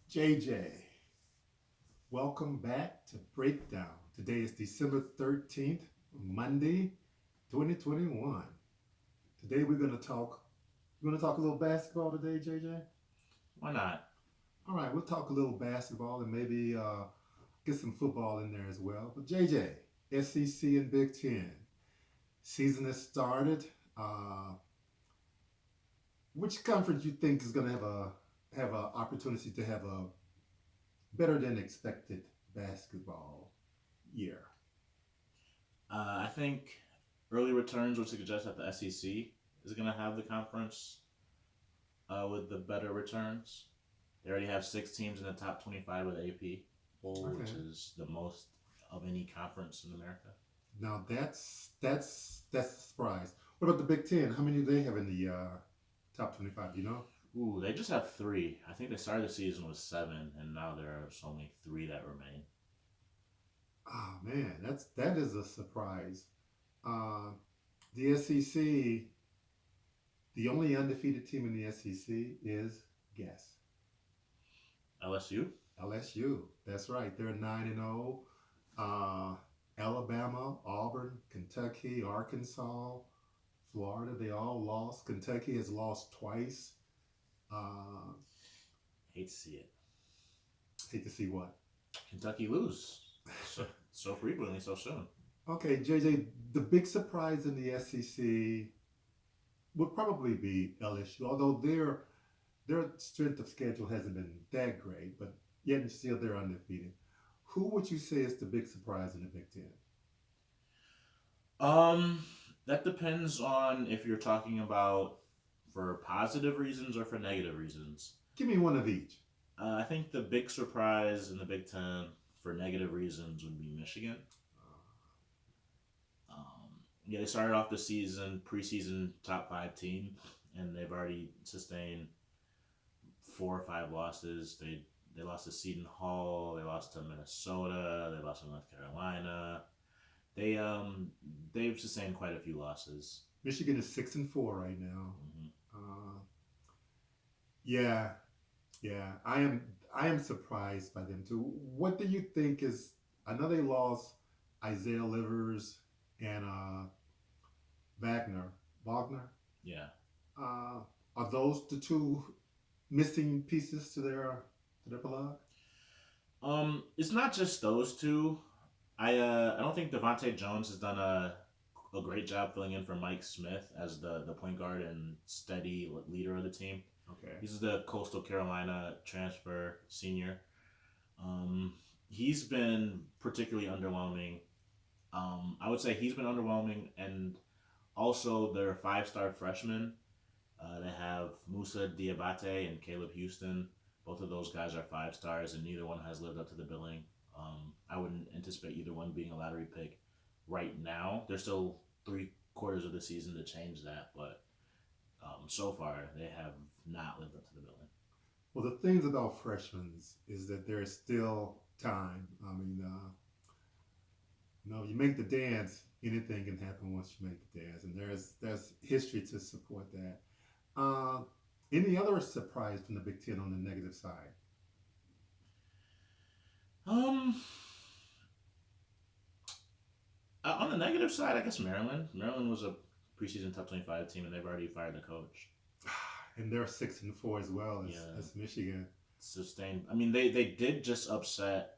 JJ, welcome back to Breakdown. Today is December 13th, Monday, 2021. Today we're gonna talk a little basketball today, JJ. Why not? All right, we'll talk a little basketball and maybe get some football in there as well. But JJ, SEC and Big Ten season has started. Uh, which conference you think is gonna have a opportunity to have a better than expected basketball year? I think early returns would suggest that the SEC is going to have the conference with the better returns. They already have six teams in the top 25 with AP poll, Okay. which is the most of any conference in America. Now that's a surprise. What about the Big Ten? How many do they have in the top 25? Do you know? Ooh, they just have three. I think they started the season with seven, and now there's only three that remain. Oh man, that is a surprise. Uh, the SEC, the only undefeated team in the SEC is guess LSU? LSU. That's right. They're 9-0. Uh, Alabama, Auburn, Kentucky, Arkansas, Florida. They all lost. Kentucky has lost twice. Uh, Hate to see it. hate to see what. Kentucky lose so frequently, so soon. Okay, JJ, the big surprise in the SEC would probably be LSU, although their strength of schedule hasn't been that great, but yet and still they're undefeated. Who would you say is the big surprise in the Big Ten? Um, that depends on if you're talking about for positive reasons or for negative reasons. Give me one of each. I think the big surprise in the Big Ten for negative reasons would be Michigan. Yeah, they started off the season preseason top five team, and they've already sustained four or five losses. They lost to Seton Hall, they lost to Minnesota, they lost to North Carolina. They they've sustained quite a few losses. Michigan is 6-4 right now. Hmm. Uh, yeah, yeah, I am surprised by them too. What do you think is? I know they lost Isaiah Livers and Wagner. Wagner. Yeah. Uh, are those the two missing pieces to their plug? It's not just those two. I don't think Devonte Jones has done a great job filling in for Mike Smith as the point guard and steady leader of the team. Okay. He's the Coastal Carolina transfer senior. Um, he's been particularly underwhelming. I would say he's been underwhelming, and also their five-star freshmen. They have Musa Diabate and Caleb Houston. Both of those guys are five stars, and neither one has lived up to the billing. I wouldn't anticipate either one being a lottery pick right now. There's still three quarters of the season to change that, but so far they have not lived up to the billing. Well, the things about freshmen is that there's still time. I mean, you make the dance, anything can happen once you make the dance, and there's history to support that. Uh, any other surprise from the Big Ten on the negative side? Um, on the negative side, I guess Maryland. Maryland was a preseason top 25 team, and they've already fired the coach. And they're 6-4 as well as, Yeah, as Michigan. sustained. I mean, they did just upset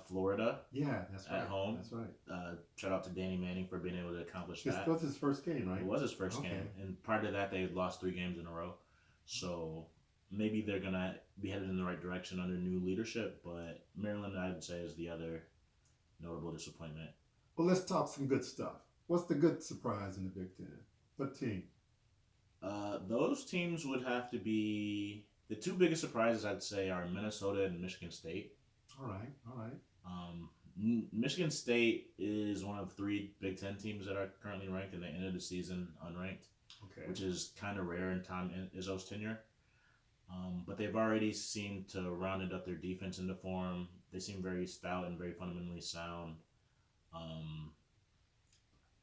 Florida Yeah, that's at right. home. That's right. Shout out to Danny Manning for being able to accomplish This that. was his first game, It right? was his first Okay. game, and prior to that, they had lost three games in a row. So maybe they're gonna be headed in the right direction under new leadership. But Maryland, I would say, is the other notable disappointment. Well, let's talk some good stuff. What's the good surprise in the Big Ten? What team? Those teams would have to be the two biggest surprises. I'd say are Minnesota and Michigan State. All right, all right. Michigan State is one of three Big Ten teams that are currently ranked, and they ended the season unranked, Okay. which is kind of rare in Tom Izzo's tenure. But they've already seemed to rounded up their defense into form. They seem very stout and very fundamentally sound. Um,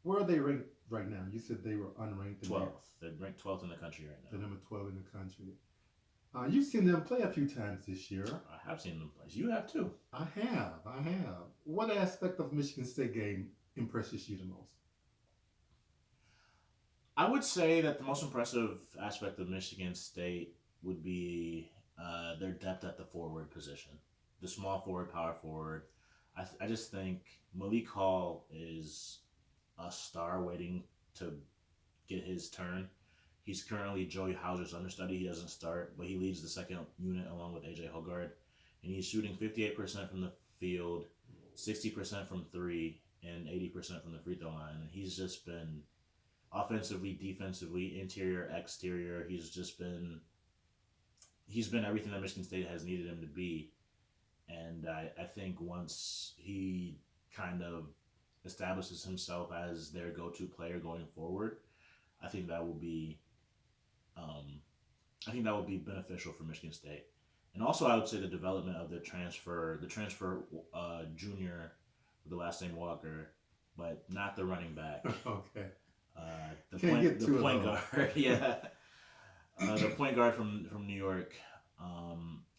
Where are they ranked right now? You said they were unranked and 12th. They're ranked 12th in the country right they're now. number 12 in the country. You've seen them play a few times this year. I have seen them play. You have too. I have. I have. What aspect of Michigan State game impresses you the most? I would say that the most impressive aspect of Michigan State would be their depth at the forward position, the small forward, power forward. I just think Malik Hall is a star waiting to get his turn. He's currently Joey Hauser's understudy. He doesn't start, but he leads the second unit along with AJ Hogard. And he's shooting 58% from the field, 60% from three, and 80% from the free throw line. And he's just been offensively, defensively, interior, exterior. He's been everything that Michigan State has needed him to be. And I think once he kind of establishes himself as their go-to player going forward, I think that will be um, I think that would be beneficial for Michigan State. And also, I would say the development of the transfer junior with the last name Walker, but not the running back. Okay. The point guard, yeah, the point guard from New York.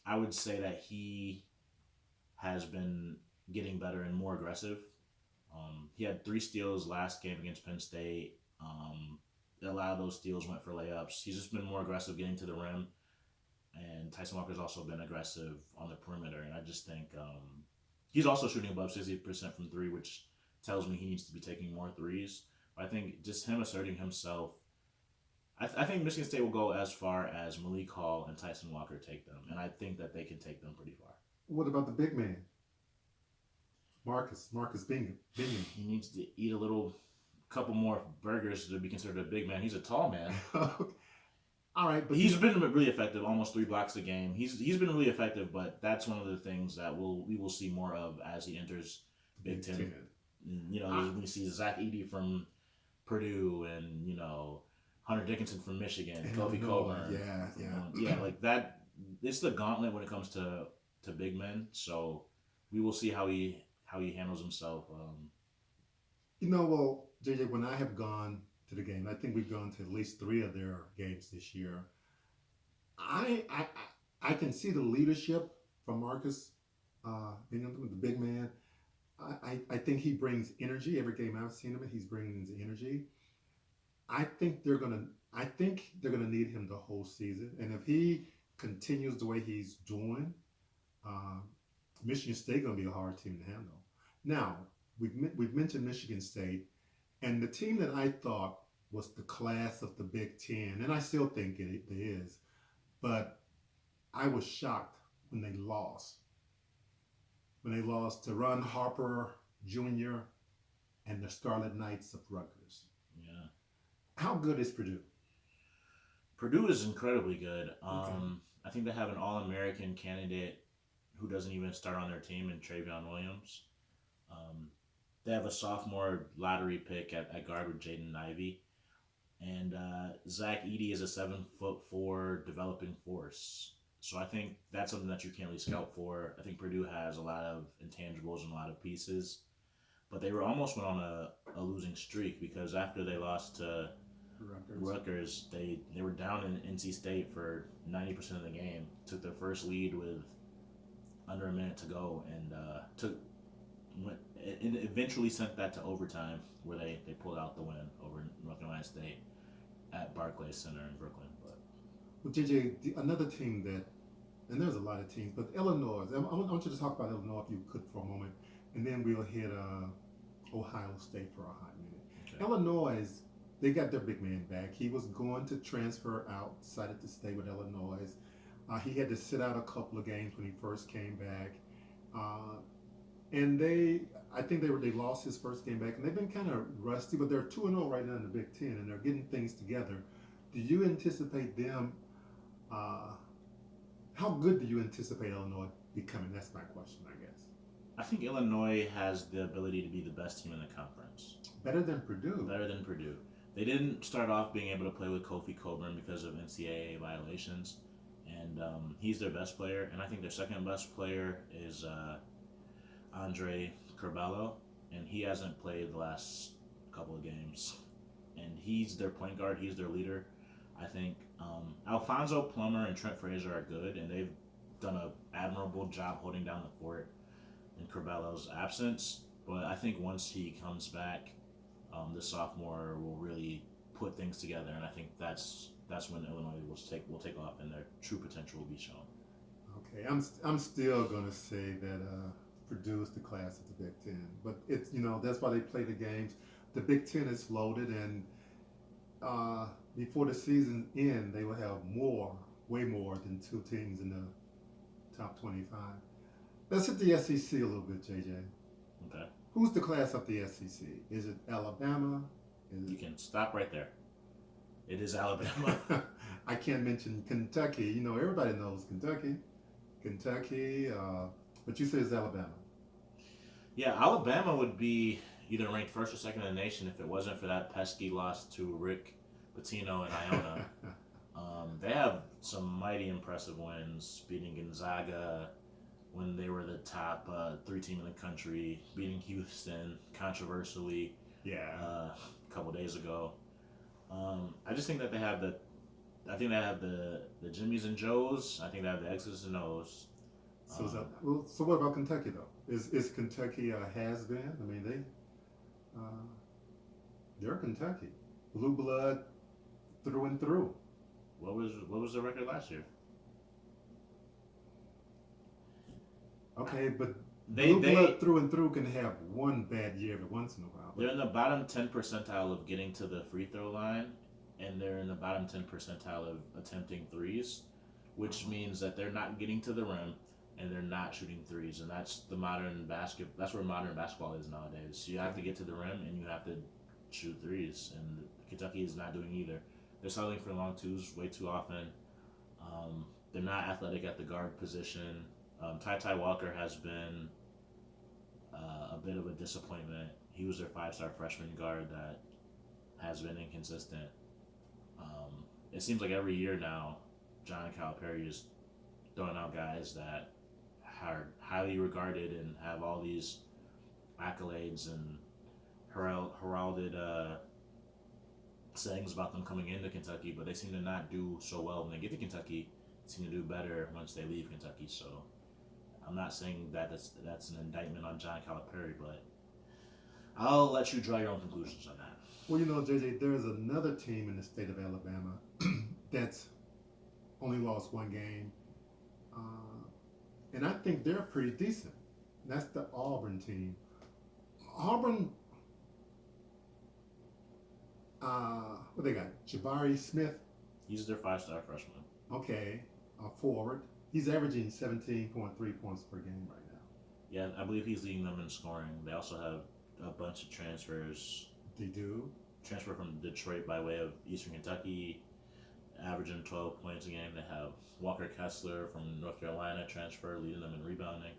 I would say that he has been getting better and more aggressive. He had 3 steals last game against Penn State. A lot of those steals went for layups. He's just been more aggressive getting to the rim, and Tyson Walker's also been aggressive on the perimeter. And I just think he's also shooting above 60% from three, which tells me he needs to be taking more threes. But I think just him asserting himself. I think Michigan State will go as far as Malik Hall and Tyson Walker take them, and I think that they can take them pretty far. What about the big man? Marcus Bingham. He needs to eat a couple more burgers to be considered a big man. He's a tall man. All right, but he's been really effective, almost 3 blocks a game. He's been really effective, but that's one of the things that we will see more of as he enters Big Ten. You know, we see Zach Edey from Purdue, and Hunter Dickinson from Michigan, Kofi Coburn. Yeah, like that. It's the gauntlet when it comes to big men. So we will see how he handles himself. Well, JJ, when I have gone to the game, I think we've gone to at least 3 of their games this year. I can see the leadership from Marcus Bingham, the big man. I think he brings energy. Every game I've seen him, he's bringing energy. I think they're gonna need him the whole season, and if he continues the way he's doing, Michigan State gonna be a hard team to handle. Now we've mentioned Michigan State, and the team that I thought was the class of the Big Ten, and I still think it is, but I was shocked when they lost. When they lost to Ron Harper Jr. and the Scarlet Knights of Rutgers. Yeah. How good is Purdue? Purdue is incredibly good. Okay. I think they have an All-American candidate who doesn't even start on their team in Travion Williams. They have a sophomore lottery pick at guard with Jaden Ivey. And Zach Edey is a 7'4" developing force. So I think that's something that you can't really scout for. I think Purdue has a lot of intangibles and a lot of pieces. But they almost went on a losing streak, because after they lost to Rutgers, they were down in NC State for 90% of the game. Took their first lead with under a minute to go, and eventually sent that to overtime, where they pulled out the win over North Carolina State at Barclays Center in Brooklyn. But well, JJ, another team that, and there's a lot of teams, but Illinois. I want you to talk about Illinois if you could for a moment, and then we'll hit Ohio State for a hot minute. Okay. Illinois, they got their big man back. He was going to transfer out, decided to stay with Illinois. He had to sit out a couple of games when he first came back. And I think they lost his first game back, and they've been kind of rusty, but they're 2-0 right now in the Big Ten, and they're getting things together. Do you anticipate them? How good do you anticipate Illinois becoming? That's my question, I guess. I think Illinois has the ability to be the best team in the conference. Better than Purdue. Better than Purdue. They didn't start off being able to play with Kofi Coburn because of NCAA violations, and he's their best player. And I think their second best player is Andre Curbelo, and he hasn't played the last couple of games. And he's their point guard. He's their leader. I think Alfonso Plummer and Trent Frazier are good, and they've done an admirable job holding down the fort in Corbello's absence. But I think once he comes back, the sophomore will really put things together, and I think that's when Illinois will take off and their true potential will be shown. Okay, I'm still gonna say that Purdue is the class of the Big Ten, but it's that's why they play the games. The Big Ten is loaded, and uh, before the season end, they will have way more than two teams in the top 25. Let's hit the SEC a little bit, JJ. Okay, Who's the class of the SEC? Is it Alabama? Is you it... can stop right there. It is Alabama. I can't mention Kentucky. Everybody knows Kentucky. Kentucky, but you say it's Alabama. Yeah, Alabama would be either ranked first or second in the nation if it wasn't for that pesky loss to Rick Pitino and Iona. They have some mighty impressive wins, beating Gonzaga when they were the top three team in the country, beating Houston controversially Yeah. a couple days ago. I just think that they have the Jimmies and Joes. I think they have the X's and O's. So what about Kentucky though? Is Kentucky a has been? I mean they're Kentucky, blue blood through and through. What was the record last year? Okay, but They blood through and through can have one bad year every once in a while. they're in the bottom 10 percentile of getting to the free throw line, and they're in the bottom 10 percentile of attempting threes, which means that they're not getting to the rim and they're not shooting threes, and that's where modern basketball is nowadays. You have to get to the rim and you have to shoot threes, and Kentucky is not doing either. They're settling for long twos way too often. They're not athletic at the guard position. Ty Walker has been a bit of a disappointment. He was their 5-star freshman guard that has been inconsistent. It seems like every year now, John Calipari is throwing out guys that are highly regarded and have all these accolades and heralded sayings about them coming into Kentucky, but they seem to not do so well when they get to Kentucky. They seem to do better once they leave Kentucky. So I'm not saying that that's an indictment on John Calipari, but I'll let you draw your own conclusions on that. Well, JJ, there's another team in the state of Alabama that's only lost one game, and I think they're pretty decent. That's the Auburn team. Auburn, what they got? Jabari Smith. He's their 5-star freshman. Okay, forward. He's averaging 17.3 points per game right now. Yeah, I believe he's leading them in scoring. They also have a bunch of transfers. They do. Transfer from Detroit by way of Eastern Kentucky, averaging 12 points a game. They have Walker Kessler from North Carolina transfer, leading them in rebounding.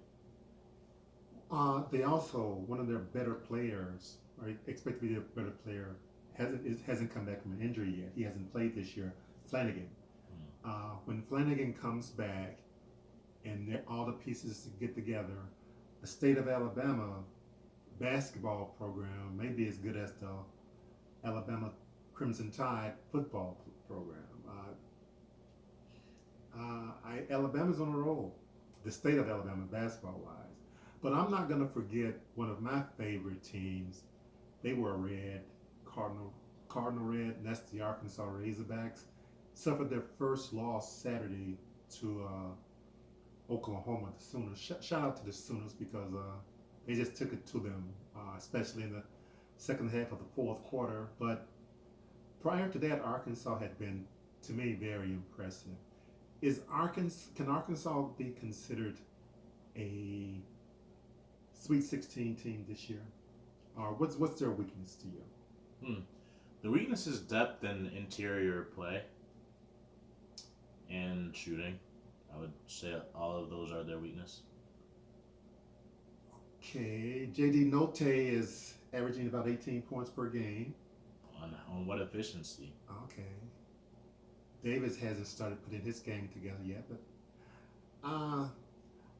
They also, one of their better players, or expect to be a better player, hasn't come back from an injury yet. He hasn't played this year. Flanagan. When Flanagan comes back and all the pieces get together, the state of Alabama basketball program may be as good as the Alabama Crimson Tide football program. Alabama's on a roll, the state of Alabama basketball-wise. But I'm not going to forget one of my favorite teams. They were red, Cardinal red, and that's the Arkansas Razorbacks. Suffered their first loss Saturday to Oklahoma, the Sooners. Shout out to the Sooners because they just took it to them, especially in the second half of the fourth quarter. But prior to that, Arkansas had been, to me, very impressive. Can Arkansas be considered a Sweet 16 team this year? Or what's their weakness to you? The weakness is depth and interior play and shooting. I would say all of those are their weakness. Okay, JD Note is averaging about 18 points per game. On what efficiency? Okay. Davis hasn't started putting his game together yet, but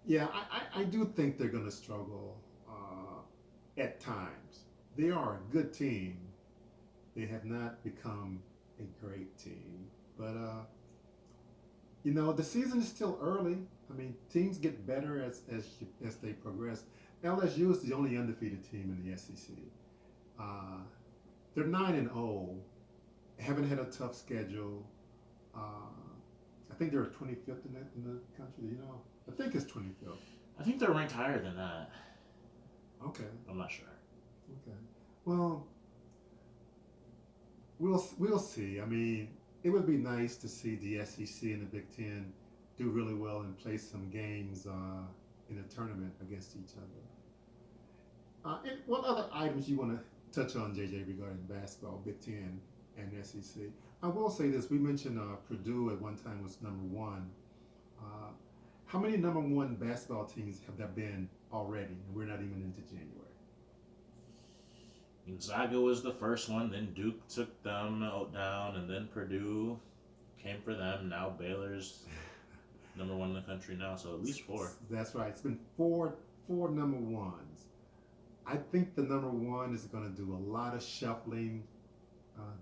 yeah, I do think they're going to struggle at times. They are a good team. They have not become a great team. But the season is still early. I mean, teams get better as they progress. LSU is the only undefeated team in the SEC. Uh, they're 9-0. Haven't had a tough schedule. I think they're 25th in the country. I think it's 25th. I think they're ranked higher than that. Okay. I'm not sure. Okay. Well, we'll see. I mean, it would be nice to see the SEC and the Big Ten do really well and play some games in a tournament against each other. And what other items you want to touch on, JJ, regarding basketball, Big Ten and SEC? I will say this: we mentioned Purdue at one time was number one. Uh, how many number one basketball teams have there been already? And we're not even into January. Gonzaga was the first one, then Duke took them down, and then Purdue came for them. Now Baylor's number one in the country now, so at least four. That's right. It's been four number ones. I think the number one is going to do a lot of shuffling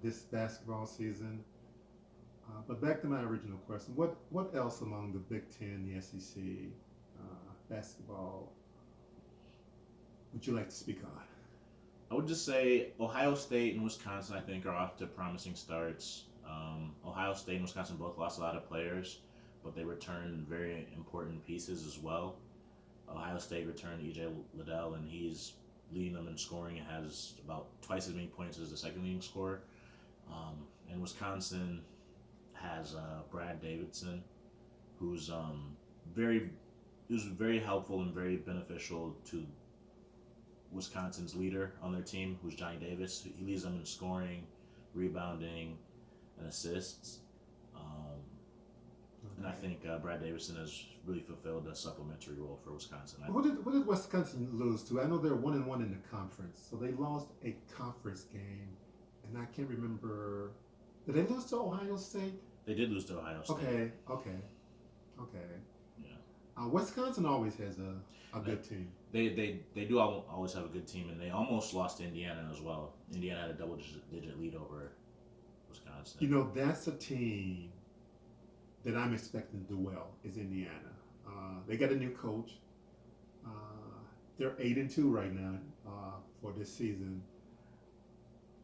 this basketball season. But back to my original question: what else among the Big Ten, the SEC basketball would you like to speak on? I would just say Ohio State and Wisconsin, I think, are off to promising starts. Ohio State and Wisconsin both lost a lot of players, but they returned very important pieces as well. Ohio State returned E.J. Liddell, and he's leading them in scoring and has about twice as many points as the second leading scorer. And Wisconsin has Brad Davidson, who's very helpful and very beneficial to Wisconsin's leader on their team, who's Johnny Davis. He leads them in scoring, rebounding, and assists. And I think Brad Davidson has really fulfilled a supplementary role for Wisconsin. What did Wisconsin lose to? I know they're 1-1 in the conference, so they lost a conference game, and I can't remember. Did they lose to Ohio State? They did lose to Ohio State. Okay. Yeah. Wisconsin always has a good team. They do always have a good team, and they almost lost to Indiana as well. Indiana had a double-digit lead over Wisconsin. That's a team that I'm expecting to do well, is Indiana. They got a new coach. They're 8-2 right now for this season.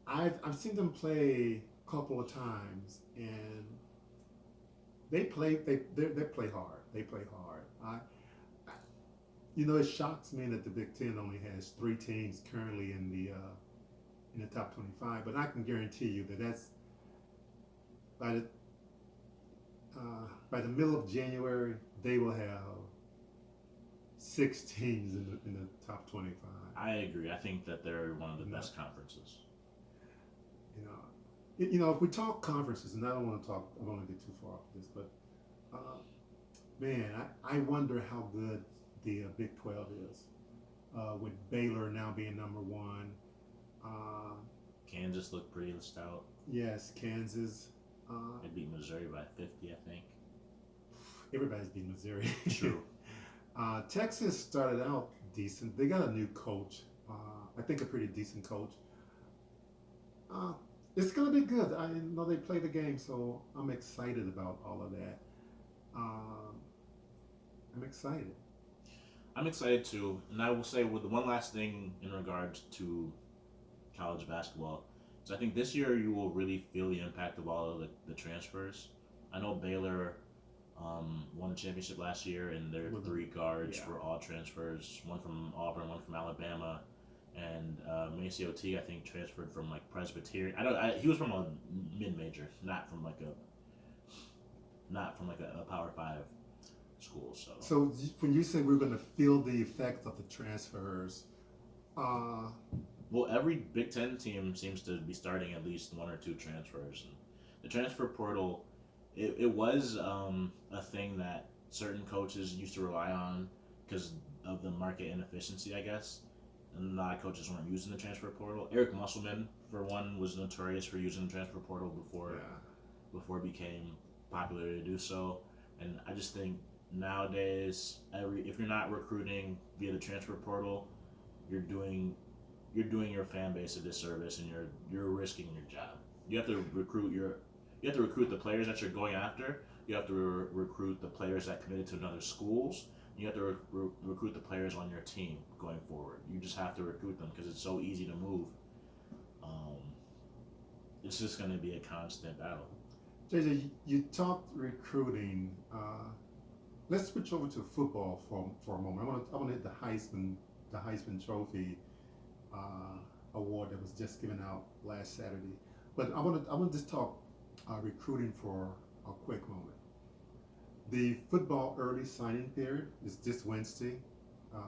I've seen them play a couple of times, and they play hard. They play hard. It shocks me that the Big Ten only has 3 teams currently in the top 25, but I can guarantee you that's by the middle of January, they will have 6 teams in the top 25. I agree. I think that they're one of the best conferences. If we talk conferences, and I don't want to get too far off this, but man, I wonder how good the Big 12 is, with Baylor now being number one. Kansas looked pretty stout. Yes, Kansas. They beat Missouri by 50, I think. Everybody's beating Missouri. True. Texas started out decent. They got a new coach. I think a pretty decent coach. It's going to be good. I know they play the game, so I'm excited about all of that. I'm excited. I'm excited too, and I will say with one last thing in regards to college basketball. So I think this year you will really feel the impact of all of the transfers. I know Baylor won the championship last year, and their 3 guards were all transfers. One from Auburn, one from Alabama, and Maceo T, I think, transferred from Presbyterian. He was from a mid-major, not from a Power 5 school. So when you say we're going to feel the effect of the transfers, well, every Big Ten team seems to be starting at least 1 or 2 transfers. And the transfer portal, it was a thing that certain coaches used to rely on because of the market inefficiency, I guess. And a lot of coaches weren't using the transfer portal. Eric Musselman, for one, was notorious for using the transfer portal before it became popular to do so. And I just think nowadays, if you're not recruiting via the transfer portal, you're doing your fan base a disservice, and you're risking your job. You have to recruit you have to recruit the players that you're going after. You have to recruit the players that committed to another schools. You have to recruit the players on your team going forward. You just have to recruit them because it's so easy to move. Um, it's just going to be a constant battle. JJ, you talked recruiting. Let's switch over to football for a moment. I want to hit the Heisman Trophy award that was just given out last Saturday. But I want to just talk recruiting for a quick moment. The football early signing period is this Wednesday. Uh,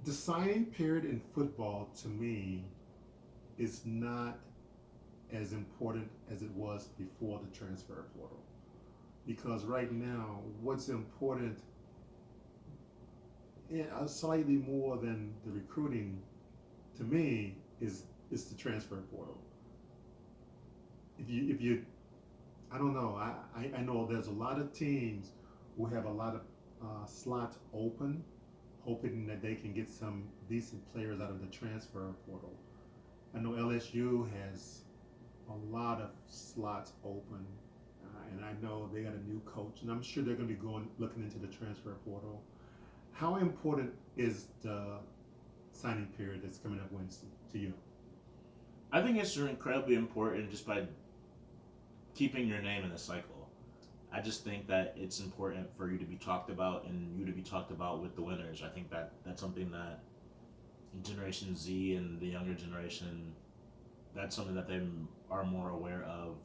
the signing period in football, to me, is not as important as it was before the transfer portal. Because right now, what's important, slightly more than the recruiting, to me, is the transfer portal. If you I don't know. I know there's a lot of teams who have a lot of slots open, hoping that they can get some decent players out of the transfer portal. I know LSU has a lot of slots open, and I know they got a new coach, and I'm sure they're going to be looking into the transfer portal. How important is the signing period that's coming up Wednesday to you? I think it's incredibly important just by keeping your name in the cycle. I just think that it's important for you to be talked about and you to be talked about with the winners. I think that that's something that Generation Z and the younger generation, that's something that they are more aware of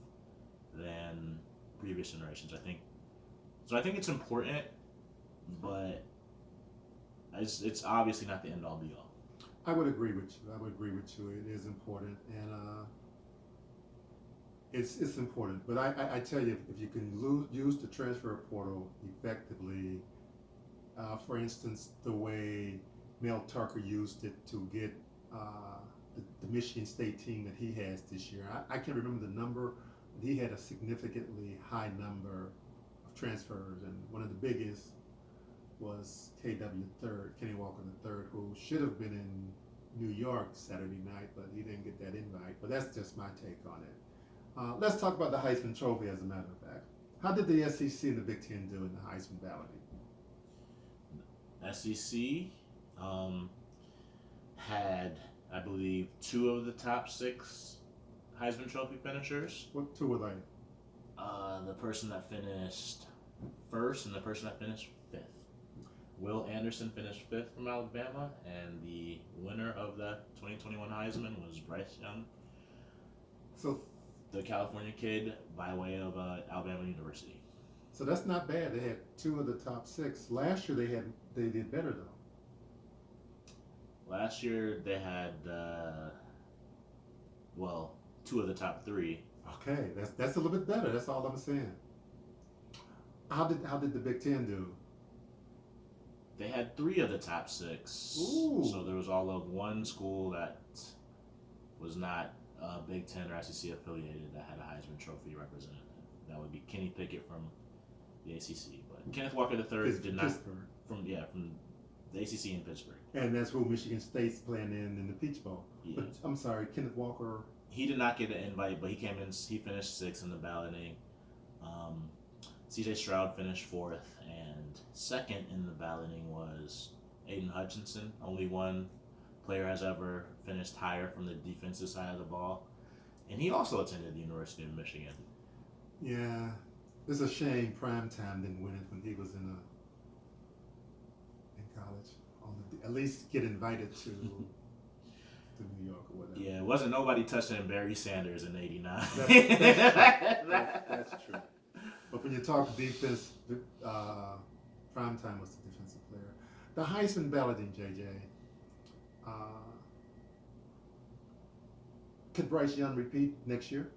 than previous generations. I think it's important, but it's obviously not the end all be all. I would agree with you. It is important, and it's important. But I tell you, if you can use the transfer portal effectively, for instance, the way Mel Tucker used it to get the Michigan State team that he has this year. I can't remember the number, but he had a significantly high number of transfers, and one of the biggest was Kenny Walker III, who should have been in New York Saturday night, but he didn't get that invite. But that's just my take on it. Let's talk about the Heisman Trophy, as a matter of fact. How did the SEC and the Big Ten do in the Heisman balloting? SEC had, I believe, 2 of the top 6 Heisman Trophy finishers. What 2 were they? The person that finished first and the person that finished 5th. Will Anderson finished 5th from Alabama, and the winner of the 2021 Heisman was Bryce Young, So, the California kid by way of Alabama University. so that's not bad. They had 2 of the top 6. Last year they did better though. Last year they had 2 of the top 3. Okay, that's a little bit better. That's all I'm saying. How did the Big Ten do? They had 3 of the top 6. Ooh. So there was all of one school that was not Big Ten or SEC affiliated that had a Heisman Trophy representative. That would be Kenny Pickett from the ACC, but Kenneth Walker III did not Pittsburgh. from the ACC in Pittsburgh. And that's who Michigan State's playing in the Peach Bowl. Yeah. But I'm sorry, Kenneth Walker. He did not get an invite, but he came in. He finished 6th in the balloting. C.J. Stroud finished 4th, and 2nd in the balloting was Aiden Hutchinson. Only one player has ever finished higher from the defensive side of the ball, and he also attended the University of Michigan. Yeah, it's a shame Primetime didn't win it when he was in college. At least get invited to New York or whatever. Yeah, it wasn't nobody touching Barry Sanders in '89. That's true. But when you talk defense, Primetime was the defensive player. The Heisman balloting, JJ. Could Bryce Young repeat next year?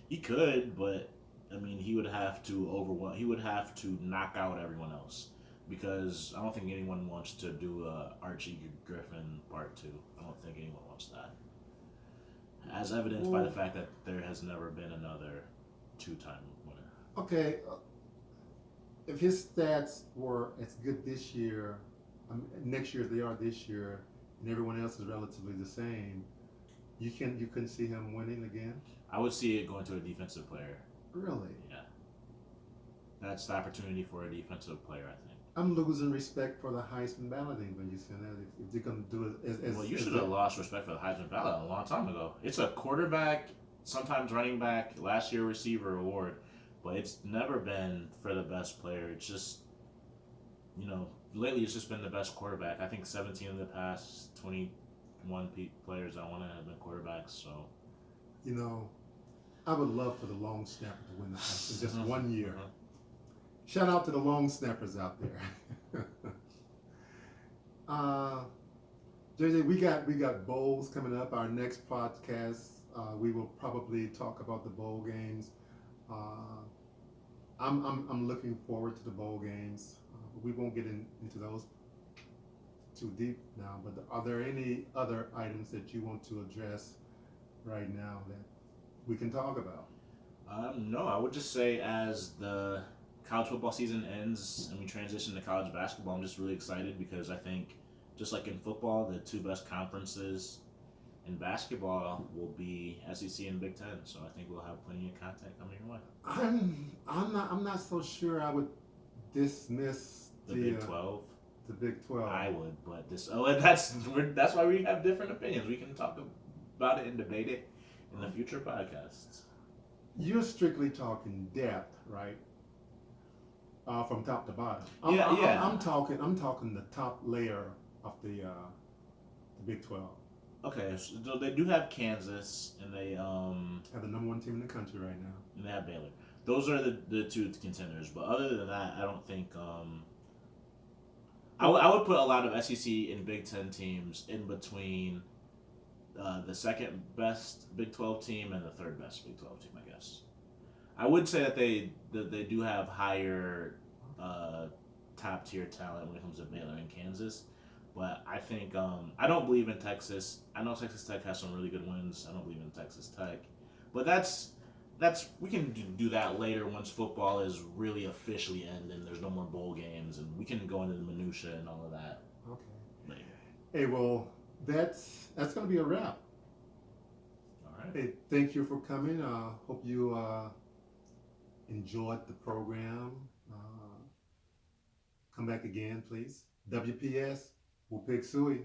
He could, but I mean, he would have to He would have to knock out everyone else, because I don't think anyone wants to do Archie Griffin Part 2. I don't think anyone wants that, as evidenced by the fact that there has never been another 2-time winner. Okay, if his stats were as good this year, next year as they are this year, and everyone else is relatively the same, you couldn't see him winning again? I would see it going to a defensive player. Really? Yeah, that's the opportunity for a defensive player, I think. I'm losing respect for the Heisman balloting when you say that. If they're going to do it as Well, you should have lost respect for the Heisman ballot a long time ago. It's a quarterback, sometimes running back, last year receiver award, but it's never been for the best player. It's just, lately it's just been the best quarterback. I think 17 of the past 21 players I want to have been quarterbacks. So, you know, I would love for the long snapper to win the Heisman just 1 year. Shout out to the long snappers out there. JJ, we got bowls coming up. Our next podcast, we will probably talk about the bowl games. I'm looking forward to the bowl games. But we won't get into those too deep now. But are there any other items that you want to address right now that we can talk about? No, I would just say as the college football season ends and we transition to college basketball, I'm just really excited because I think, just like in football, the two best conferences in basketball will be SEC and Big Ten. So I think we'll have plenty of content coming your way. I'm not so sure I would dismiss the Big 12. The Big 12. I would, but that's why we have different opinions. We can talk about it and debate it in the future podcasts. You're strictly talking depth, right? From top to bottom. Yeah. I'm talking the top layer of the Big 12. Okay, so they do have Kansas, and they have the number one team in the country right now, and they have Baylor. Those are the two contenders. But other than that, I don't think. I would put a lot of SEC and Big Ten teams in between the second best Big 12 team and the third best Big 12 team, I guess. I would say that they do have higher top tier talent when it comes to Baylor and Kansas, but I think I don't believe in Texas. I know Texas Tech has some really good wins. I don't believe in Texas Tech, but that's we can do that later once football is really officially ended. There's no more bowl games, and we can go into the minutia and all of that. Okay. Later. Hey, well, that's going to be a wrap. All right. Hey, thank you for coming. Hope you enjoyed the program. Come back again, please. WPS, Wupik Sui.